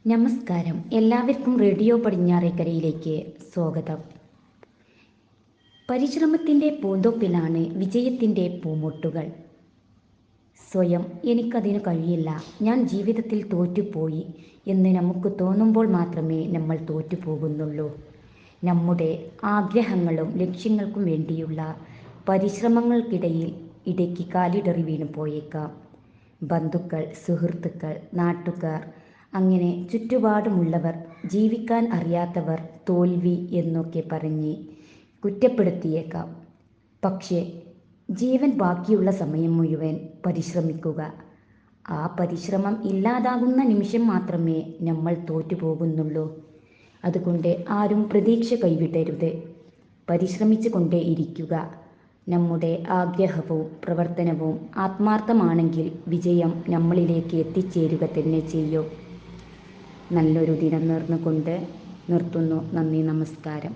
നമസ്കാരം. എല്ലാവർക്കും റേഡിയോ പടിഞ്ഞാറേക്കരയിലേക്ക് സ്വാഗതം. പരിശ്രമത്തിൻ്റെ പൂന്തോപ്പിലാണ് വിജയത്തിൻ്റെ പൂമൊട്ടുകൾ. സ്വയം എനിക്കതിന് കഴിയില്ല, ഞാൻ ജീവിതത്തിൽ തോറ്റുപോയി എന്ന് നമുക്ക് തോന്നുമ്പോൾ മാത്രമേ നമ്മൾ തോറ്റുപോകുന്നുള്ളൂ. നമ്മുടെ ആഗ്രഹങ്ങളും ലക്ഷ്യങ്ങൾക്കും വേണ്ടിയുള്ള പരിശ്രമങ്ങൾക്കിടയിൽ ഇടയ്ക്ക് കാലിടറി വീണു പോയേക്കാം. ബന്ധുക്കൾ, സുഹൃത്തുക്കൾ, നാട്ടുകാർ, അങ്ങനെ ചുറ്റുപാടുമുള്ളവർ, ജീവിക്കാൻ അറിയാത്തവർ തോൽവി എന്നൊക്കെ പറഞ്ഞ് കുറ്റപ്പെടുത്തിയേക്കാം. പക്ഷേ ജീവൻ ബാക്കിയുള്ള സമയം മുഴുവൻ പരിശ്രമിക്കുക. ആ പരിശ്രമം ഇല്ലാതാകുന്ന നിമിഷം മാത്രമേ നമ്മൾ തോറ്റുപോകുന്നുള്ളൂ. അതുകൊണ്ട് ആരും പ്രതീക്ഷ കൈവിടരുത്. പരിശ്രമിച്ചു കൊണ്ടേ ഇരിക്കുക. നമ്മുടെ ആഗ്രഹവും പ്രവർത്തനവും ആത്മാർത്ഥമാണെങ്കിൽ വിജയം നമ്മളിലേക്ക് എത്തിച്ചേരുക തന്നെ ചെയ്യും. നല്ലൊരു ദിനം നേർന്നുകൊണ്ട് നിർത്തുന്നു. നന്ദി, നമസ്കാരം.